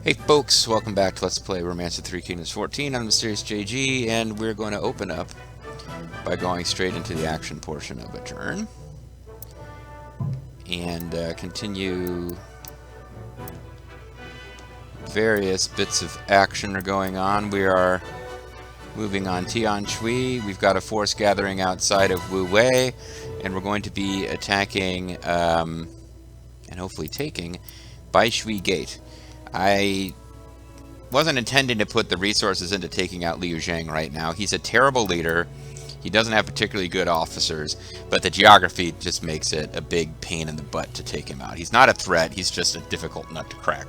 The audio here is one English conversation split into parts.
Hey folks, welcome back to Let's Play Romance of Three Kingdoms 14. I'm the Mysterious JG, and we're going to open up by going straight into the action portion of a turn. And continue. Various bits of action are going on. We are moving on Tianshui. We've got a force gathering outside of Wu Wei, and we're going to be attacking, and hopefully taking, Baishui Gate. I wasn't intending to put the resources into taking out Liu Zhang right now. He's a terrible leader. He doesn't have particularly good officers, but the geography just makes it a big pain in the butt to take him out. He's not a threat, he's just a difficult nut to crack.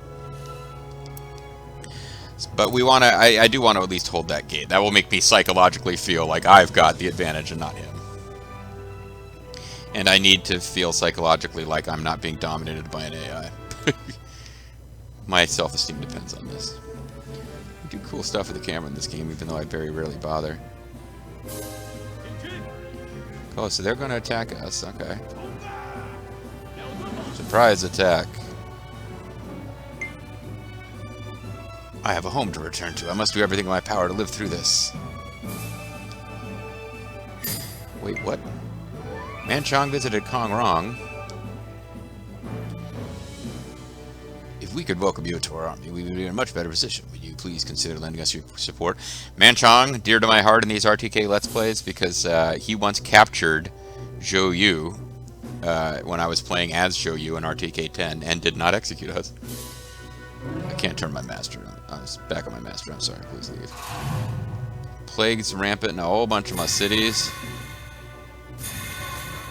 But we want to, I do want to at least hold that gate. That will make me psychologically feel like I've got the advantage and not him. And I need to feel psychologically like I'm not being dominated by an AI. My self-esteem depends on this. We do cool stuff with the camera in this game, even though I very rarely bother. Oh, so they're going to attack us. Okay. Surprise attack. I have a home to return to. I must do everything in my power to live through this. Wait, what? Manchong visited Kong Rong. If we could welcome you to our army, we would be in a much better position. Would you please consider lending us your support? Manchong, dear to my heart in these RTK Let's Plays, because he once captured Zhou Yu when I was playing as Zhou Yu in RTK 10 and did not execute us. I can't turn my master on. I was back on my master. I'm sorry. Please leave. Plagues rampant in a whole bunch of my cities.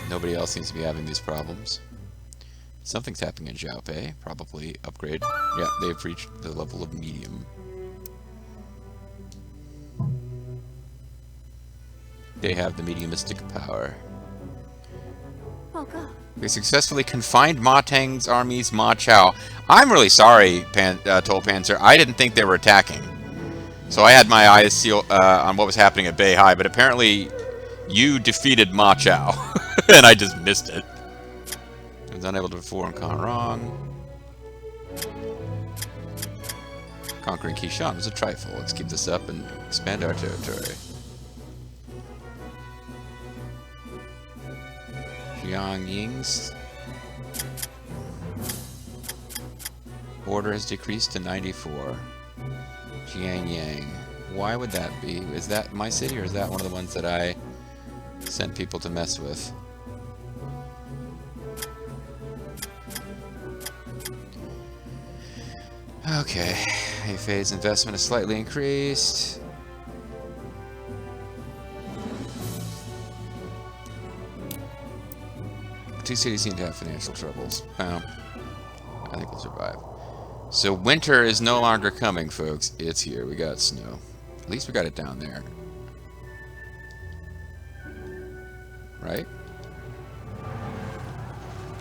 Nobody else seems to be having these problems. Something's happening in Xiaopei. Probably upgrade. Yeah, they've reached the level of medium. They have the mediumistic power. We successfully confined Ma Tang's army's Ma Chao. I'm really sorry, Toll Panzer. I didn't think they were attacking. So I had my eyes sealed on what was happening at Beihai, but apparently you defeated Ma Chao. And I just missed it. I was unable to perform Kong Rong. Conquering Qishan was a trifle. Let's keep this up and expand our territory. Jiang Ying's order has decreased to 94. Jiang Yang. Why would that be? Is that my city, or is that one of the ones that I sent people to mess with? Okay, Heifei's investment is slightly increased. Two cities seem to have financial troubles. Well, I think we'll survive. So winter is no longer coming, folks. It's here. We got snow. At least we got it down there. Right?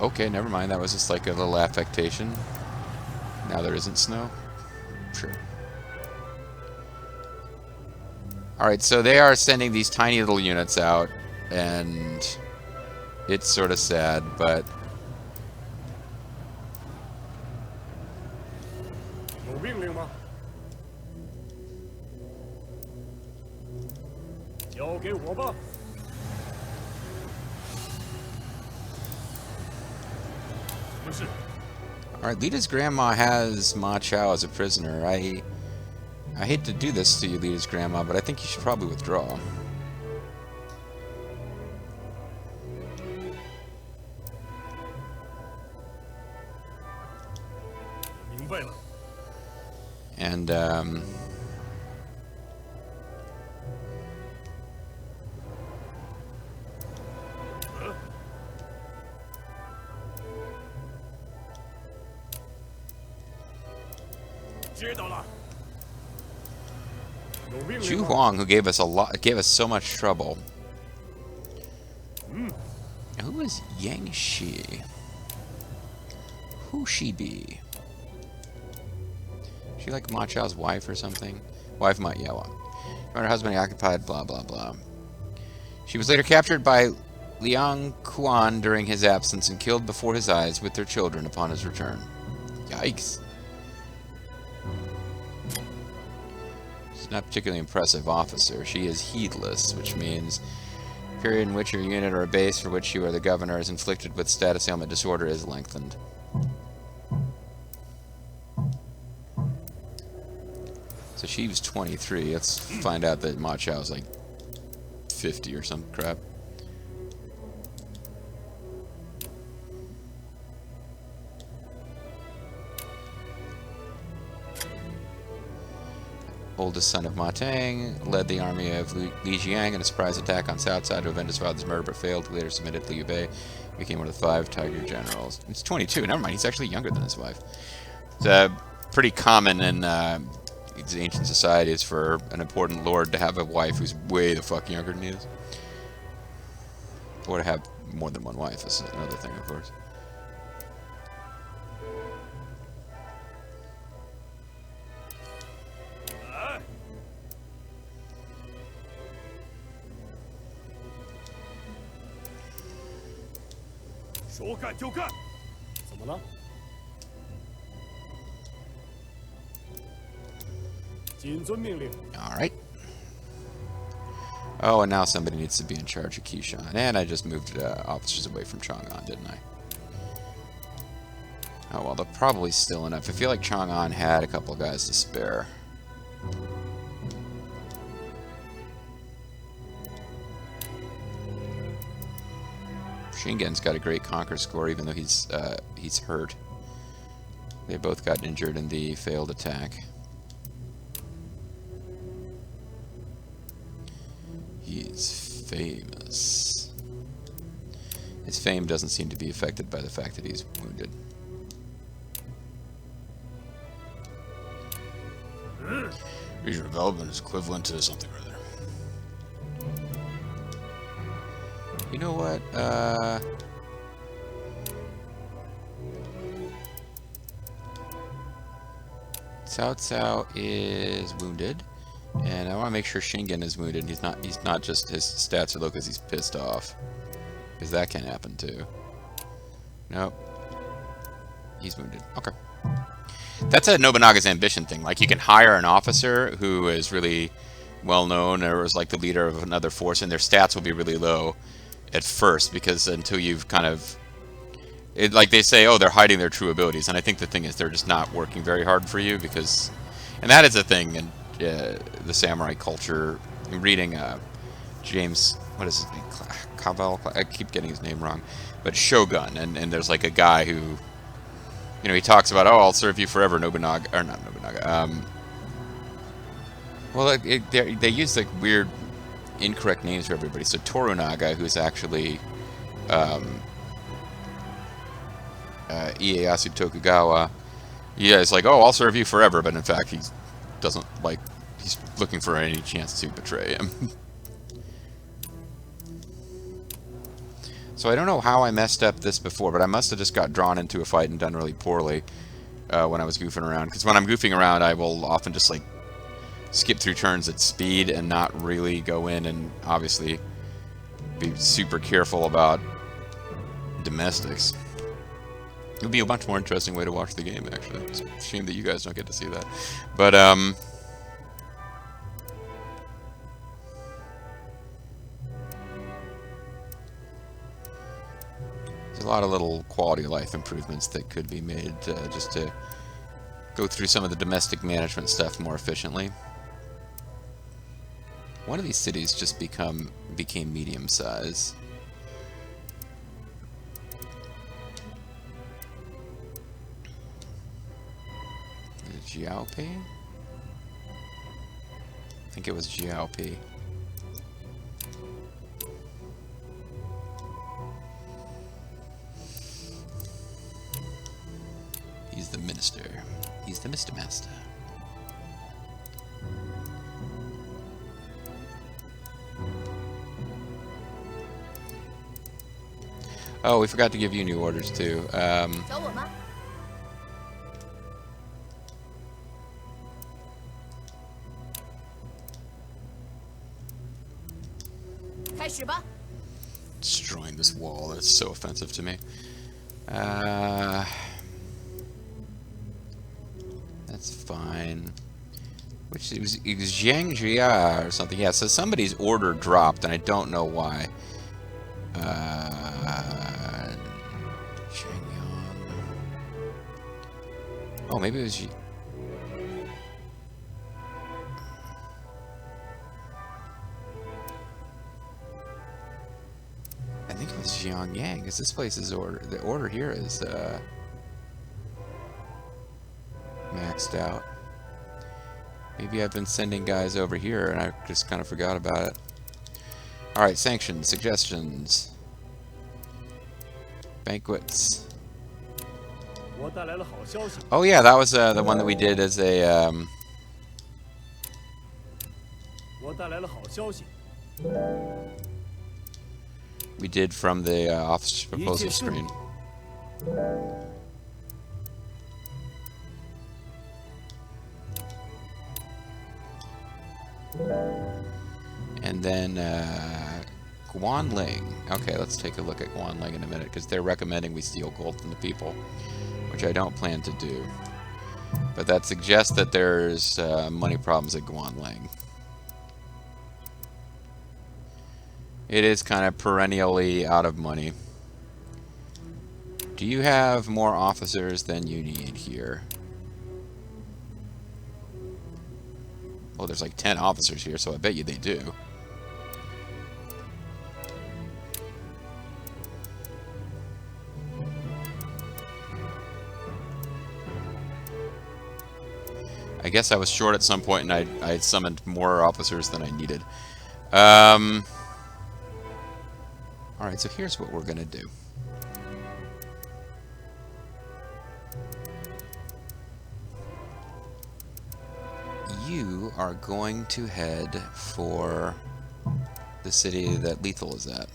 Okay, never mind. That was just like a little affectation. Now there isn't snow? Sure. Alright, so they are sending these tiny little units out, and it's sort of sad, but alright, Lita's grandma has Ma Chao as a prisoner. I hate to do this to you, Lita's grandma, but I think you should probably withdraw. And, Chu Huang, who gave us so much trouble. Who is Yang Shi? Who she be? She like Ma Chao's wife or something? Wife might, yeah, well. Her husband occupied, blah, blah, blah. She was later captured by Liang Quan during his absence and killed before his eyes with their children upon his return. Yikes. She's not a particularly impressive officer. She is heedless, which means the period in which your unit or a base for which you are the governor is inflicted with status ailment disorder is lengthened. So she was 23. Let's find out that Ma Chao is like 50 or some crap. Oldest son of Ma Tang, led the army of Li Jiang in a surprise attack on South Side to avenge his father's murder, but failed. Later submitted Liu Bei, became one of the 5 Tiger generals. He's 22. Never mind, he's actually younger than his wife. It's pretty common in these ancient societies for an important lord to have a wife who's way the fuck younger than he is. Or to have more than one wife is another thing, of course. Alright. Oh, and now somebody needs to be in charge of Kishan. And I just moved officers away from Chang'an, didn't I? Oh, well, they're probably still enough. I feel like Chang'an had a couple guys to spare. Shingen's got a great conquer score, even though he's hurt. They both got injured in the failed attack. He's famous. His fame doesn't seem to be affected by the fact that he's wounded. Regional development is equivalent to something or other. You know what? Cao Cao is wounded, and I want to make sure Shingen is wounded. He's not just his stats are low because he's pissed off, because that can happen too. Nope, he's wounded. Okay, that's a Nobunaga's ambition thing. Like, you can hire an officer who is really well known or is like the leader of another force, and their stats will be really low at first, because until you've kind of like they say, oh, they're hiding their true abilities, and I think the thing is they're just not working very hard for you, because, and that is a thing in the samurai culture. I'm reading James, what is his name, Cavell? I keep getting his name wrong, but Shogun, and there's like a guy who, you know, he talks about, oh, I'll serve you forever, Nobunaga, or not Nobunaga. Well, they use like weird, incorrect names for everybody. So Torunaga, who's actually Ieyasu Tokugawa, yeah, it's like, oh, I'll serve you forever, but in fact he doesn't, like, he's looking for any chance to betray him. So I don't know how I messed up this before, but I must have just got drawn into a fight and done really poorly when I was goofing around. Because when I'm goofing around, I will often just, like, skip through turns at speed and not really go in and obviously be super careful about domestics. It would be a much more interesting way to watch the game, actually. It's a shame that you guys don't get to see that. But, there's a lot of little quality of life improvements that could be made just to go through some of the domestic management stuff more efficiently. One of these cities just became medium size. Jiaopi? I think it was Jiaopi. He's the minister. He's the Mr. Master. Oh, we forgot to give you new orders too. Destroying this wall, that's so offensive to me. That's fine. Which it was Jiangjia or something. Yeah, so somebody's order dropped, and I don't know why. Oh, maybe it was... I think it was Xiangyang, because this place's order... The order here is, maxed out. Maybe I've been sending guys over here, and I just kind of forgot about it. Alright, sanctions, suggestions. Banquets. Oh yeah, that was the one that we did as a we did from the office proposal screen. And then Guanling. Okay, let's take a look at Guanling in a minute, because they're recommending we steal gold from the people, which I don't plan to do. But that suggests that there's money problems at Guanling. It is kind of perennially out of money. Do you have more officers than you need here? Well, there's like 10 officers here, so I bet you they do. I guess I was short at some point, and I summoned more officers than I needed. Alright, so here's what we're going to do. You are going to head for the city that Lethal is at.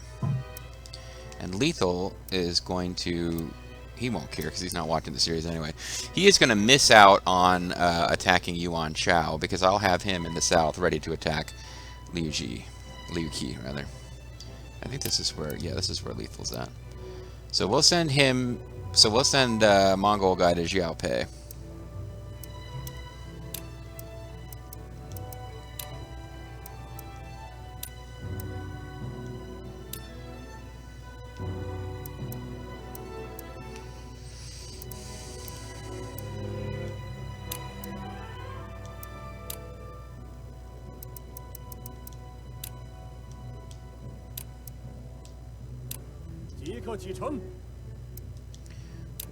And Lethal is going to... He won't care because he's not watching the series anyway. He is going to miss out on attacking Yuan Chao, because I'll have him in the south ready to attack Liu Qi, rather. I think this is where, yeah, this is where Lethal's at. So we'll send him, Mongol guy to Xiaopei.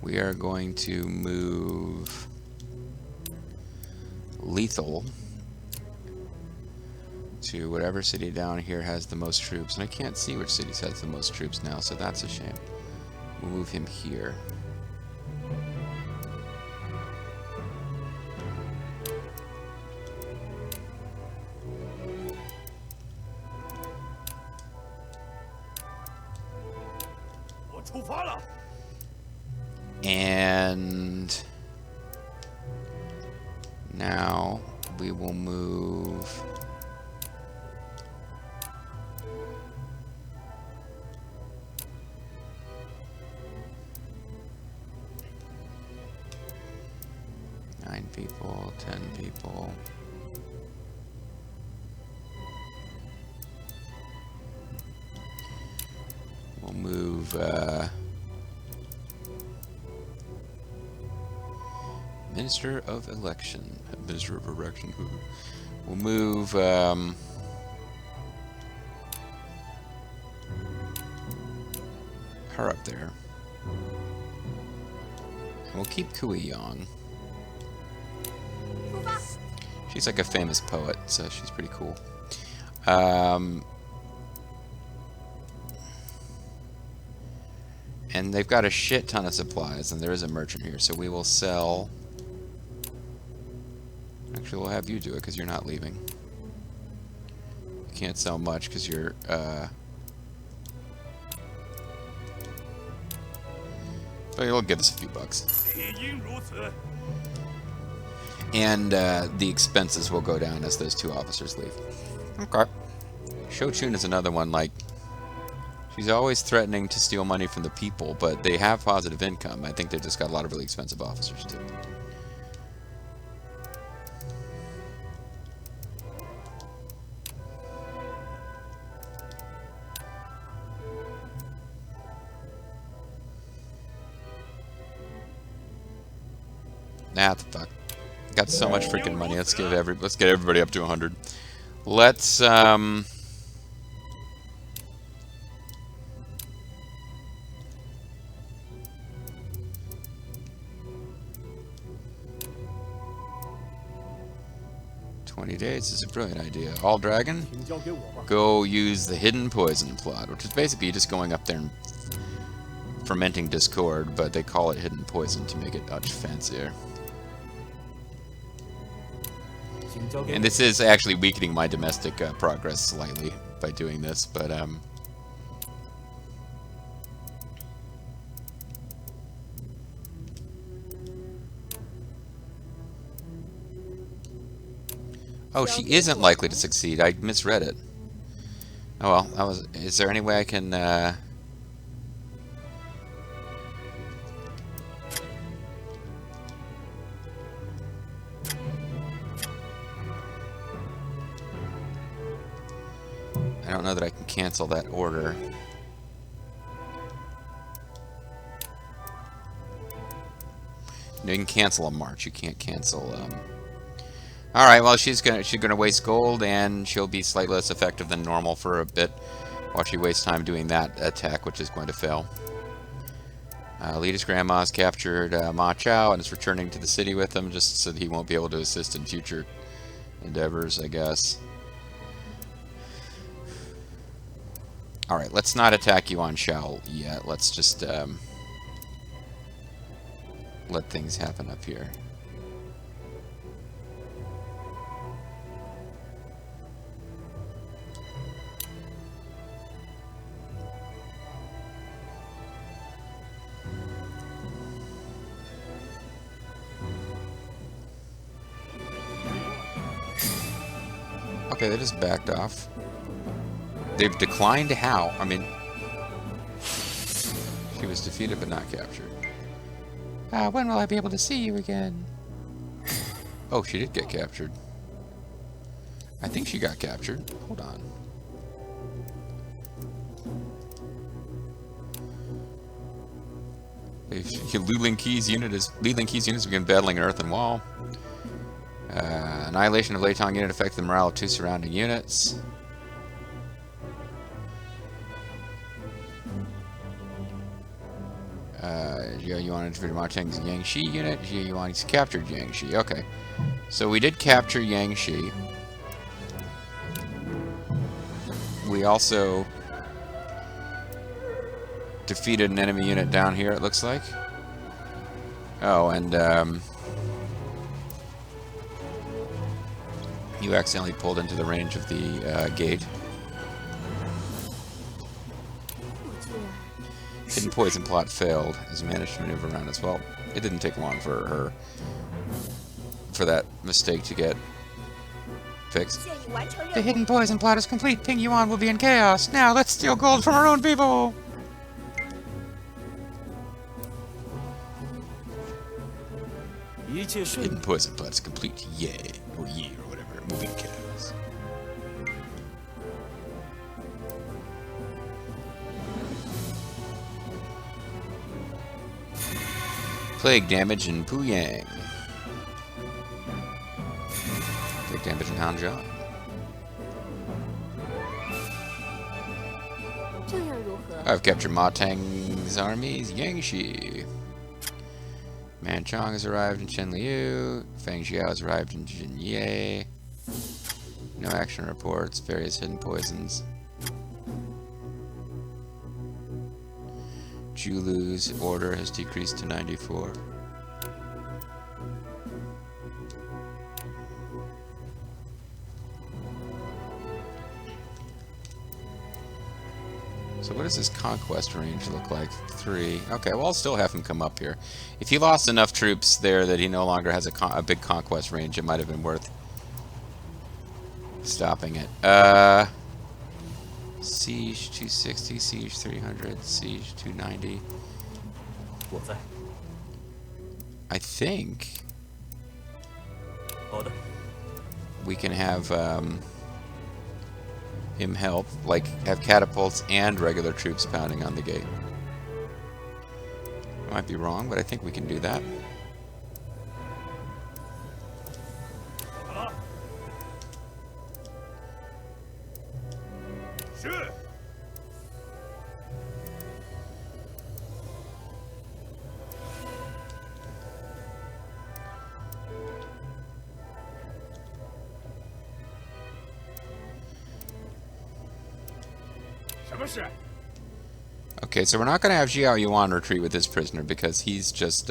We are going to move Lethal to whatever city down here has the most troops. And I can't see which cities has the most troops now, so that's a shame. We'll move him here. And now we will move nine people, 10 people. We'll move Minister of Election. Minister of Election. We'll move her up there. And we'll keep Kui Yong. She's like a famous poet, so she's pretty cool. And they've got a shit ton of supplies, and there is a merchant here, so we will sell... Actually, we'll have you do it, because you're not leaving. You can't sell much, because you're, but it'll give us a few bucks. And, the expenses will go down as those two officers leave. Okay. Shochun is another one, like... She's always threatening to steal money from the people, but they have positive income. I think they've just got a lot of really expensive officers, too. Nah, the fuck. Got so much freaking money. Let's get everybody up to 100. Let's 20 days is a brilliant idea. All dragon, go use the hidden poison plot, which is basically just going up there and fermenting discord, but they call it hidden poison to make it much fancier. And this is actually weakening my domestic progress slightly by doing this, but oh, she isn't likely to succeed. I misread it. Oh well, that was. Is there any way I can? I don't know that I can cancel that order. No, you can cancel a march. You can't cancel. All right. Well, she's gonna waste gold, and she'll be slightly less effective than normal for a bit, while she wastes time doing that attack, which is going to fail. Lita's grandma's captured Ma Chao and is returning to the city with him, just so that he won't be able to assist in future endeavors, I guess. Alright, let's not attack Yuan Shao yet. Let's just let things happen up here. Okay, they just backed off. They've declined how? I mean, she was defeated but not captured. When will I be able to see you again? Oh, she did get captured. I think she got captured. Hold on. Lu Lingqi's unit has begun battling an earthen wall. Annihilation of Leitong unit affected the morale of 2 surrounding units. Jia Yuan defeated Ma Cheng's Yangshi unit. Jia Yuan's captured Yangshi. Okay. So we did capture Yangshi. We also defeated an enemy unit down here, it looks like. Oh, and you accidentally pulled into the range of the gate. Hidden poison plot failed as managed to maneuver around as well. It didn't take long for that mistake to get fixed. The hidden poison plot is complete. Ping Yuan will be in chaos. Now let's steal gold from our own people. Hidden poison plot is complete. Yay. Or ye or whatever. Moving chaos. Plague damage in Puyang. Plague damage in Hangzhou. I've captured Ma Tang's armies. Yangshi. Man Chong has arrived in Chenliu. Fang Xiao has arrived in Jinye. No action reports. Various hidden poisons. Julu's order has decreased to 94. So what does his conquest range look like? 3. Okay, well, I'll still have him come up here. If he lost enough troops there that he no longer has a big conquest range, it might have been worth stopping it. Siege 260, Siege 300, Siege 290. I think we can have him help, like have catapults and regular troops pounding on the gate. I might be wrong, but I think we can do that. Okay, so we're not going to have Xiao Yuan retreat with this prisoner because he's just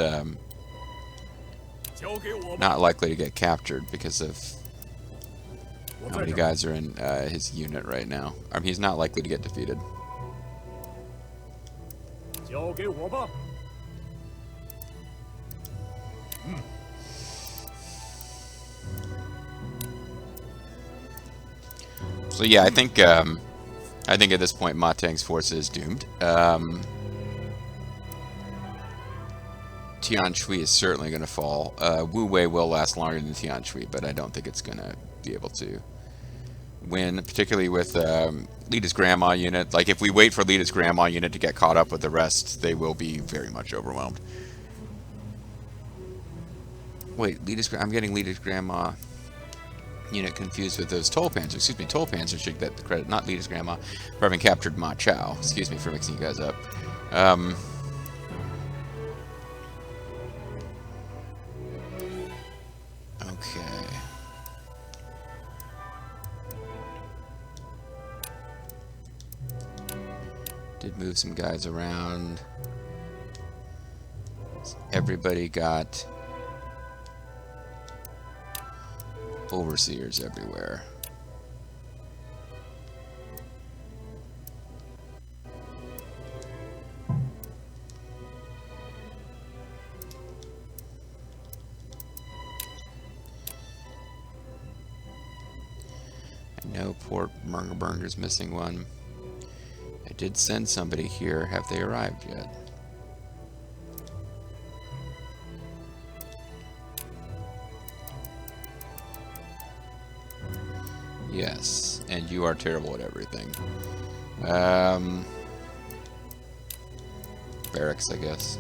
not likely to get captured because of how many guys are in his unit right now. I mean, he's not likely to get defeated. So yeah, I think at this point Ma Teng's force is doomed. Tianshui is certainly going to fall. Wu Wei will last longer than Tianshui, but I don't think it's going to be able to win, particularly with Lita's grandma unit. Like, if we wait for Lita's grandma unit to get caught up with the rest, they will be very much overwhelmed. Wait, I'm getting Lita's grandma unit confused with those Toll Panzers. Excuse me, Toll Panzers should get the credit, not Lita's grandma, for having captured Ma Chao. Excuse me for mixing you guys up. Okay. Did move some guys around. Everybody got overseers everywhere. I know Port Murgerburger's missing one. I did send somebody here. Have they arrived yet? Yes, and you are terrible at everything. Barracks, I guess.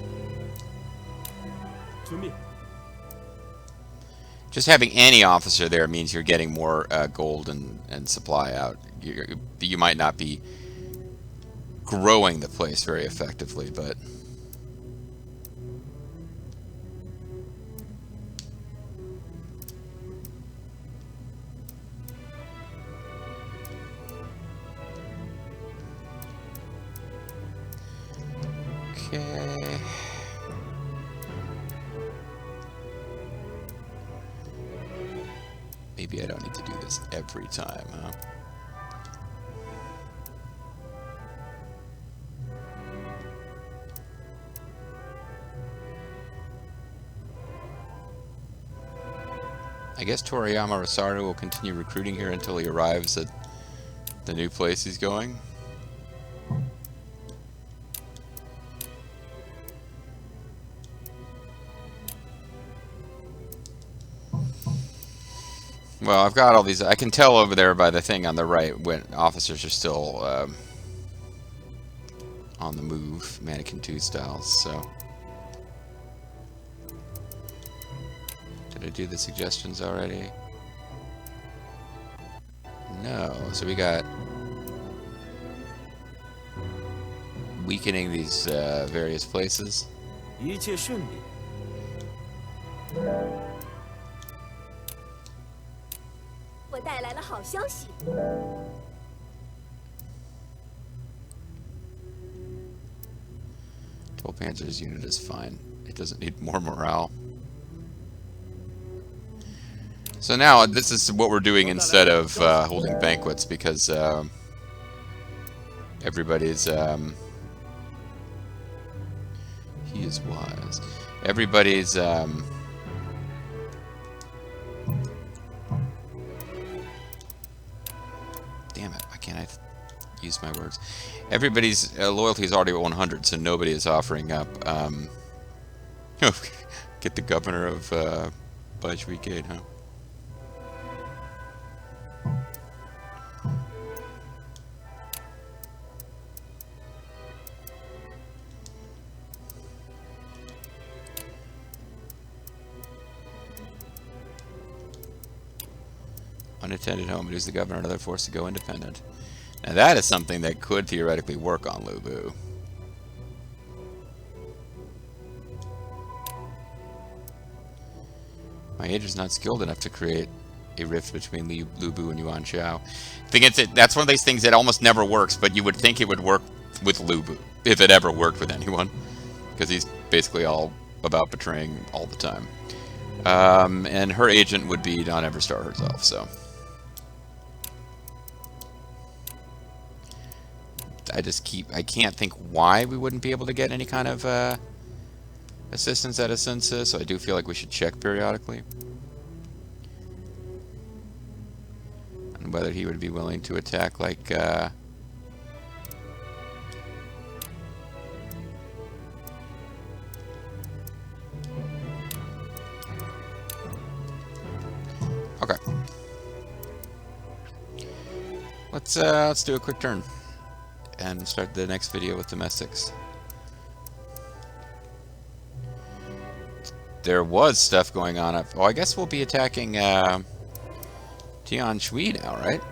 To me. Just having any officer there means you're getting more gold and supply out. You might not be growing the place very effectively, but... Okay. Maybe I don't need to do this every time, huh? I guess Toriyama Rosario will continue recruiting here until he arrives at the new place he's going. Well, I've got all these. I can tell over there by the thing on the right when officers are still on the move, Mannequin 2 styles, so... Did I do the suggestions already? No, so we got... weakening these various places. Toll Panzer's unit is fine. It doesn't need more morale. So now this is what we're doing instead of holding banquets, because everybody's he is wise. Everybody's damn it, why can't I use my words? Everybody's loyalty is already at 100, so nobody is offering up get the governor of Bajwi Gate, huh? Unattended home, it is the governor and other forced to go independent. Now that is something that could theoretically work on Lubu. My agent's not skilled enough to create a rift between Lubu and Yuan Shao. That's one of those things that almost never works, but you would think it would work with Lubu, if it ever worked with anyone. Because he's basically all about betraying all the time. And her agent would be Dawn Everstar herself, so... I can't think why we wouldn't be able to get any kind of assistance at a census, so I do feel like we should check periodically. And whether he would be willing to attack, like, okay. Let's do a quick turn and start the next video with domestics. There was stuff going on up. Oh, I guess we'll be attacking Tianshui now, right?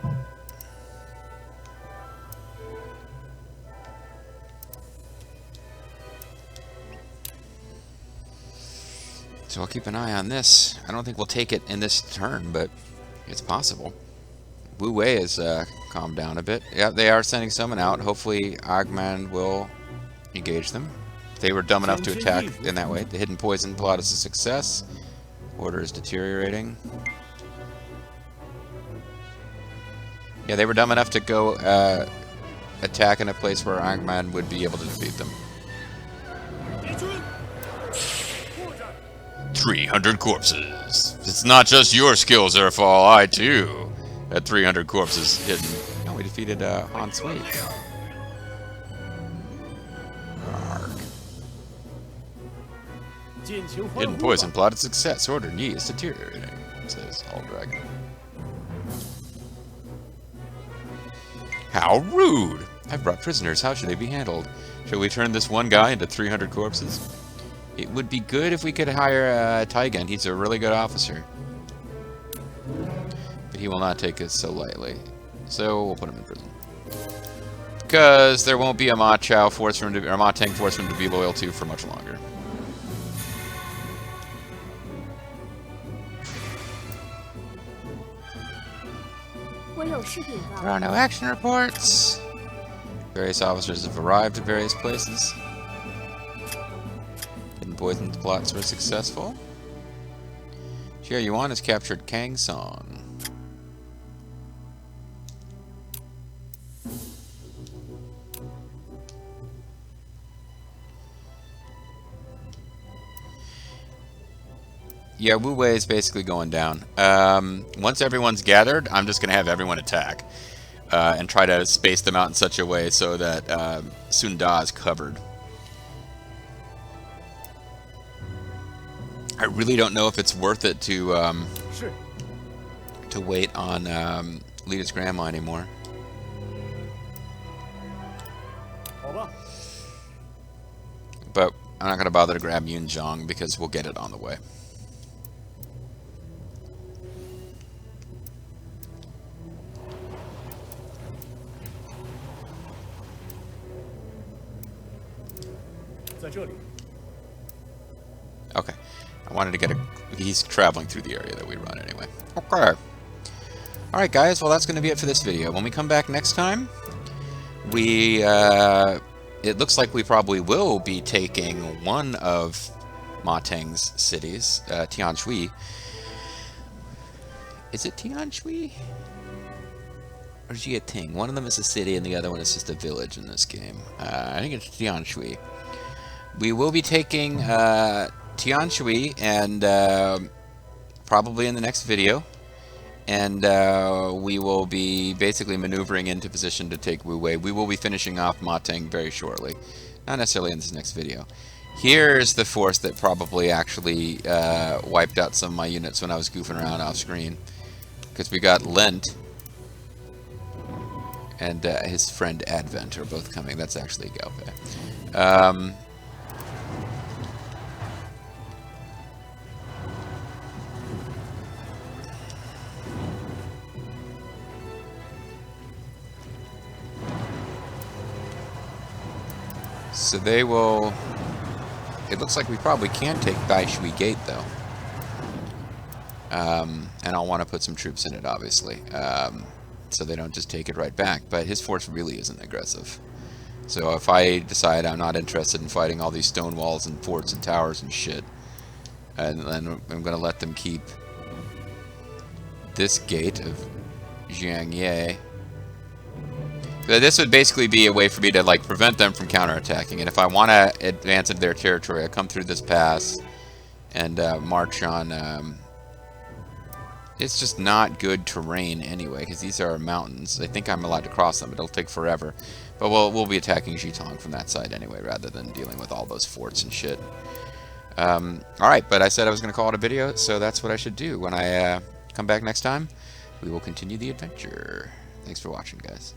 So I'll keep an eye on this. I don't think we'll take it in this turn, but it's possible. Wu Wei has calmed down a bit. Yeah, they are sending someone out. Hopefully Angham will engage them. They were dumb enough to attack in that way. The hidden poison plot is a success. Order is deteriorating. Yeah, they were dumb enough to go attack in a place where Angham would be able to defeat them. 300 corpses. It's not just your skills, Erfall. I too had 300 corpses hidden. No, we defeated Han Sui. Hidden poison plotted success. Order Yi is deteriorating, says All Dragon. How rude! I've brought prisoners. How should they be handled? Shall we turn this one guy into 300 corpses? It would be good if we could hire Taigen. He's a really good officer. But he will not take us so lightly. So we'll put him in prison. Because there won't be a Ma Chao force for him to, or Ma Teng force for him to be loyal to for much longer. There are no action reports. Various officers have arrived at various places. Hidden poison plots were successful. Xie Yuan has captured Kang Song. Yeah, Wu Wei is basically going down. Once everyone's gathered, I'm just going to have everyone attack. And try to space them out in such a way so that Sun Da is covered. I really don't know if it's worth it to wait on Lita's grandma anymore. But I'm not going to bother to grab Yun Zhang because we'll get it on the way. Okay. I wanted to get a... He's traveling through the area that we run anyway. Okay. Alright guys, well that's going to be it for this video. When we come back next time, we... it looks like we probably will be taking one of Ma Teng's cities, Tianshui. Is it Tianshui? Or is it Ting? One of them is a city and the other one is just a village in this game. I think it's Tianshui. We will be taking Tianshui and probably in the next video. And we will be basically maneuvering into position to take Wu Wei. We will be finishing off Ma Teng very shortly. Not necessarily in this next video. Here's the force that probably actually wiped out some of my units when I was goofing around off screen. Because we got Lent and his friend Advent are both coming. That's actually Galpe. so they will... It looks like we probably can take Baishui Gate, though. And I'll want to put some troops in it, obviously, so they don't just take it right back. But his force really isn't aggressive. So if I decide I'm not interested in fighting all these stone walls and forts and towers and shit, and then I'm going to let them keep this gate of Jiangye. This would basically be a way for me to like prevent them from counterattacking. And if I want to advance into their territory, I come through this pass and march on. It's just not good terrain anyway, because these are mountains. I think I'm allowed to cross them, but it'll take forever. But we'll be attacking Jitong from that side anyway, rather than dealing with all those forts and shit. Alright, but I said I was going to call it a video, so that's what I should do. When I come back next time, we will continue the adventure. Thanks for watching, guys.